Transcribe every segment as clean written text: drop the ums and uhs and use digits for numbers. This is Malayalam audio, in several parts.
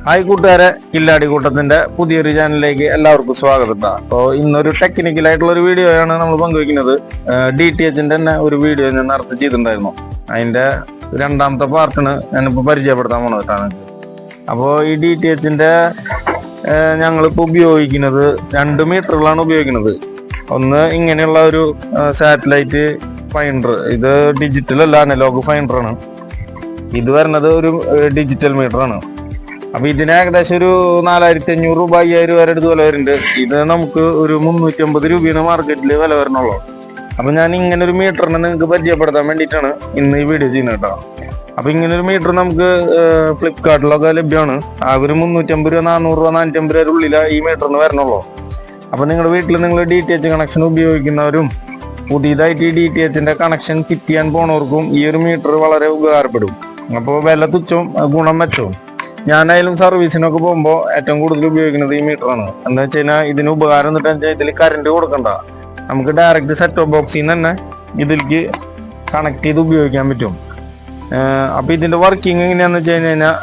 ഹായ് കൂട്ടുകാരെ, കില്ലാടി കൂട്ടത്തിന്റെ പുതിയൊരു ചാനലിലേക്ക് എല്ലാവർക്കും സ്വാഗതം. അപ്പോൾ ഇന്നൊരു ടെക്നിക്കൽ ആയിട്ടുള്ള ഒരു വീഡിയോ ആണ് നമ്മൾ പങ്കുവയ്ക്കുന്നത്. DTHന്റെ തന്നെ ഒരു വീഡിയോ ഞാൻ നേരത്തെ ചെയ്തിട്ടുണ്ടായിരുന്നു. അതിന്റെ രണ്ടാമത്തെ പാർട്ടാണ് ഞാനിപ്പോൾ പരിചയപ്പെടുത്താൻ പോണതാണ്. അപ്പോൾ ഈ DTHന്റെ ഞങ്ങളിപ്പോൾ ഉപയോഗിക്കുന്നത് 2 മീറ്ററുകളാണ് ഉപയോഗിക്കുന്നത്. ഒന്ന് ഇങ്ങനെയുള്ള ഒരു സാറ്റലൈറ്റ് ഫൈൻഡർ, ഇത് ഡിജിറ്റൽ അല്ല, അനലോഗ് ഫൈൻഡറാണ്. ഇത് വരുന്നത് ഒരു ഡിജിറ്റൽ മീറ്റർ ആണ്. അപ്പൊ ഇതിന് ഏകദേശം ഒരു 4500 രൂപ 5000 വരെ അടുത്ത് വില വരുന്നുണ്ട്. ഇത് നമുക്ക് ഒരു 350 രൂപയാണ് മാർക്കറ്റിൽ വില വരണുള്ളൂ. അപ്പൊ ഞാൻ ഇങ്ങനെ ഒരു മീറ്ററിനെ നിങ്ങൾക്ക് പരിചയപ്പെടുത്താൻ വേണ്ടിയിട്ടാണ് ഇന്ന് ഈ വീഡിയോ ചെയ്യുന്നത് കേട്ടോ. അപ്പൊ ഇങ്ങനെ ഒരു മീറ്റർ നമുക്ക് ഫ്ലിപ്കാർട്ടിലൊക്കെ ലഭ്യമാണ്. ആ ഒരു 350 രൂപ 400 രൂപ 450 രൂപ ഉള്ളിലാണ് ഈ മീറ്ററിന് വരണുള്ളൂ. അപ്പൊ നിങ്ങളുടെ വീട്ടിൽ നിങ്ങൾ DTH കണക്ഷൻ ഉപയോഗിക്കുന്നവരും പുതിയതായിട്ട് ഈ DTHന്റെ കണക്ഷൻ ഫിറ്റ് ചെയ്യാൻ പോണവർക്കും ഈ ഒരു മീറ്റർ വളരെ ഉപകാരപ്പെടും. അപ്പോൾ വില തുച്ഛവും ഗുണം മെച്ചവും. ഞാനായാലും സർവീസിനൊക്കെ പോകുമ്പോൾ ഏറ്റവും കൂടുതൽ ഉപയോഗിക്കുന്നത് ഈ മീറ്ററാണ്. എന്താ വെച്ച് കഴിഞ്ഞാൽ ഇതിന് ഉപകാരം എന്നിട്ട് വെച്ചാൽ ഇതിൽ കറണ്ട് കൊടുക്കണ്ട, നമുക്ക് ഡയറക്റ്റ് സെറ്റ് ബോക്സിൽ നിന്ന് തന്നെ ഇതിലേക്ക് കണക്ട് ചെയ്ത് ഉപയോഗിക്കാൻ പറ്റും. അപ്പൊ ഇതിന്റെ വർക്കിംഗ് എങ്ങനെയാന്ന് വെച്ച് കഴിഞ്ഞാൽ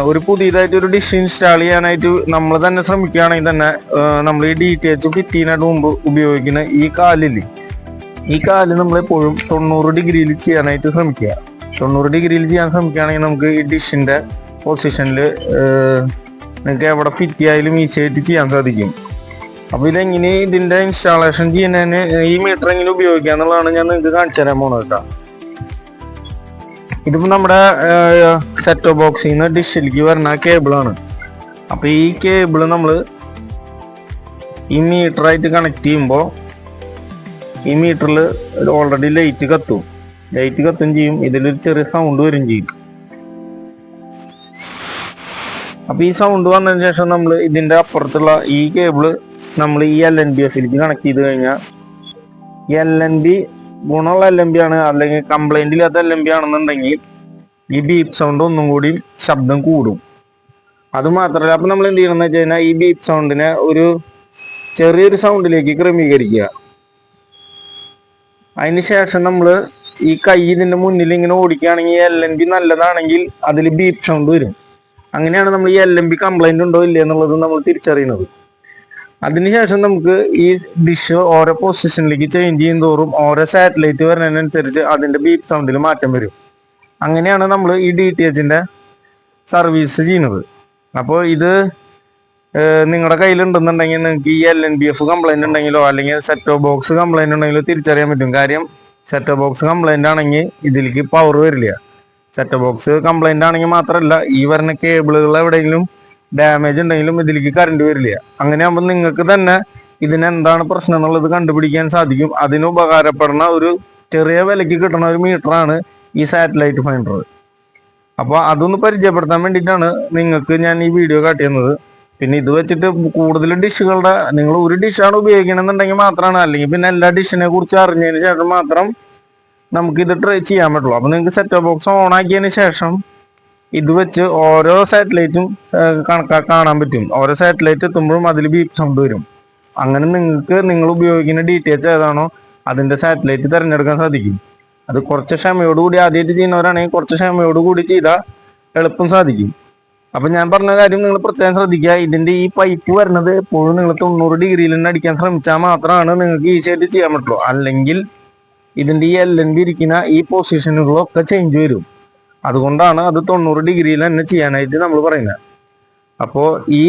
ഒരു പുതിയതായിട്ട് ഒരു ഡിഷ് ഇൻസ്റ്റാൾ ചെയ്യാനായിട്ട് നമ്മൾ തന്നെ ശ്രമിക്കുകയാണെങ്കിൽ തന്നെ നമ്മൾ ഈ DTH ഫിറ്റ് ചെയ്യാനായിട്ട് മുമ്പ് ഉപയോഗിക്കുന്ന ഈ കാല് നമ്മളെപ്പോഴും 90 ഡിഗ്രിയിൽ ചെയ്യാനായിട്ട് ശ്രമിക്കുക. 90 ഡിഗ്രിയിൽ ചെയ്യാൻ ശ്രമിക്കുകയാണെങ്കിൽ നമുക്ക് ഈ ഡിഷിന്റെ പൊസിഷനിൽ നിങ്ങൾക്ക് എവിടെ ഫിറ്റ് ചെയ്യാനും ഈസിയായിട്ട് ചെയ്യാൻ സാധിക്കും. അപ്പൊ ഇതെങ്ങനെ ഇതിന്റെ ഇൻസ്റ്റാളേഷൻ ചെയ്യുന്നതിന് ഈ മീറ്റർ എങ്ങനെ ഉപയോഗിക്കുക എന്നുള്ളതാണ് ഞാൻ നിങ്ങൾക്ക് കാണിച്ചു തരാൻ പോണത് കേട്ടോ. ഇതിപ്പോ നമ്മുടെ സെറ്റ് ബോക്സിൽ നിന്ന് ഡിഷിലേക്ക് വരുന്ന കേബിളാണ്. അപ്പൊ ഈ കേബിള് നമ്മൾ ഈ മീറ്ററായിട്ട് കണക്ട് ചെയ്യുമ്പോൾ ഈ മീറ്ററിൽ ഓൾറെഡി ലൈറ്റ് കത്തും ചെയ്യും. ഇതിലൊരു ചെറിയ സൗണ്ട് വരും ചെയ്യും. അപ്പൊ ഈ സൗണ്ട് വന്നതിന് ശേഷം നമ്മൾ ഇതിന്റെ അപ്പുറത്തുള്ള ഈ കേബിള് നമ്മൾ ഈ LNBFിലേക്ക് കണക്ട് ചെയ്ത് കഴിഞ്ഞാൽ LNB ഗുണമുള്ള LNB ആണ്, അല്ലെങ്കിൽ കംപ്ലൈന്റ് ഇല്ലാത്ത LNB ആണെന്നുണ്ടെങ്കിൽ ഈ ബീപ്പ് സൗണ്ട് ഒന്നും കൂടി ശബ്ദം കൂടും. അത് മാത്രമല്ല, അപ്പൊ നമ്മൾ എന്ത് ചെയ്യണമെന്ന് വെച്ച് കഴിഞ്ഞാൽ ഈ ബീപ്പ് സൗണ്ടിനെ ഒരു ചെറിയൊരു സൗണ്ടിലേക്ക് ക്രമീകരിക്കുക. അതിനുശേഷം നമ്മൾ ഈ കൈ ഇതിന്റെ മുന്നിൽ ഇങ്ങനെ ഓടിക്കുകയാണെങ്കിൽ LNB നല്ലതാണെങ്കിൽ അതിൽ ബീപ്പ് സൗണ്ട് വരും. അങ്ങനെയാണ് നമ്മൾ ഈ LNB കംപ്ലൈന്റ് ഉണ്ടോ ഇല്ല എന്നുള്ളത് നമ്മൾ തിരിച്ചറിയുന്നത്. അതിനുശേഷം നമുക്ക് ഈ ഡിഷ് ഓരോ പൊസിഷനിലേക്ക് ചേഞ്ച് ചെയ്യും തോറും ഓരോ സാറ്റലൈറ്റ് വരുന്നതിനനുസരിച്ച് അതിന്റെ ബീപ്പ് സൗണ്ടിൽ മാറ്റം വരും. അങ്ങനെയാണ് നമ്മൾ ഈ DTHന്റെ സർവീസ് ചെയ്യുന്നത്. അപ്പോൾ ഇത് നിങ്ങളുടെ കയ്യിലുണ്ടെന്നുണ്ടെങ്കിൽ നിങ്ങൾക്ക് ഈ LNBF കംപ്ലൈന്റ് ഉണ്ടെങ്കിലോ അല്ലെങ്കിൽ സെറ്റ് ബോക്സ് കംപ്ലൈന്റ് ഉണ്ടെങ്കിലോ തിരിച്ചറിയാൻ പറ്റും. കാര്യം സെറ്റ് ബോക്സ് കംപ്ലൈന്റ് ആണെങ്കിൽ ഇതിലേക്ക് പവർ വരില്ല. സെറ്റ് ബോക്സ് കംപ്ലൈന്റ് ആണെങ്കിൽ മാത്രമല്ല, ഈ വരുന്ന കേബിളുകൾ എവിടെയെങ്കിലും ഡാമേജ് ഉണ്ടെങ്കിലും ഇതിലേക്ക് കറണ്ട് വരില്ല. അങ്ങനെയാകുമ്പോൾ നിങ്ങൾക്ക് തന്നെ ഇതിനെന്താണ് പ്രശ്നം എന്നുള്ളത് കണ്ടുപിടിക്കാൻ സാധിക്കും. അതിന് ഉപകാരപ്പെടുന്ന ഒരു ചെറിയ വിലയ്ക്ക് കിട്ടുന്ന ഒരു മീറ്ററാണ് ഈ സാറ്റലൈറ്റ് ഫൈൻഡർ. അപ്പോൾ അതൊന്ന് പരിചയപ്പെടുത്താൻ വേണ്ടിയിട്ടാണ് നിങ്ങൾക്ക് ഞാൻ ഈ വീഡിയോ കാട്ടിയത്. പിന്നെ ഇത് വെച്ചിട്ട് കൂടുതൽ ഡിഷുകളുടെ നിങ്ങൾ ഒരു ഡിഷാണ് ഉപയോഗിക്കണമെന്നുണ്ടെങ്കിൽ മാത്രമാണ്, അല്ലെങ്കിൽ പിന്നെ എല്ലാ ഡിഷിനെ കുറിച്ച് അറിഞ്ഞതിന് ശേഷം മാത്രം നമുക്ക് ഇത് ട്രൈ ചെയ്യാൻ പറ്റുള്ളൂ. അപ്പൊ നിങ്ങൾക്ക് സെറ്റ് ബോക്സ് ഓൺ ആക്കിയതിന് ശേഷം ഇത് വെച്ച് ഓരോ സാറ്റലൈറ്റും കാണാൻ പറ്റും. ഓരോ സാറ്റലൈറ്റ് എത്തുമ്പോഴും അതിൽ ബീപ്പ് സൗണ്ട് വരും. അങ്ങനെ നിങ്ങൾക്ക് നിങ്ങൾ ഉപയോഗിക്കുന്ന DTH ഏതാണോ അതിന്റെ സാറ്റലൈറ്റ് തിരഞ്ഞെടുക്കാൻ സാധിക്കും. അത് കുറച്ച് ക്ഷമയോടുകൂടി ആദ്യമായിട്ട് ചെയ്യുന്നവരാണെങ്കിൽ കുറച്ച് ക്ഷമയോടുകൂടി ചെയ്താൽ എളുപ്പം സാധിക്കും. അപ്പൊ ഞാൻ പറഞ്ഞ കാര്യം നിങ്ങൾ പ്രത്യേകം ശ്രദ്ധിക്കുക. ഇതിന്റെ ഈ പൈപ്പ് വരുന്നത് എപ്പോഴും നിങ്ങൾ 90 ഡിഗ്രിയിൽ തന്നെ അടിക്കാൻ ശ്രമിച്ചാൽ മാത്രമാണ് നിങ്ങൾക്ക് ഈസിയായിട്ട് ചെയ്യാൻ പറ്റുള്ളൂ. അല്ലെങ്കിൽ ഇതിന്റെ ഈ LNB ഇരിക്കുന്ന ഈ പൊസിഷനുകളൊക്കെ ചേഞ്ച് വരും. അതുകൊണ്ടാണ് അത് 90 ഡിഗ്രിയിൽ തന്നെ ചെയ്യാനായിട്ട് നമ്മൾ പറയുന്നത്. അപ്പോൾ ഈ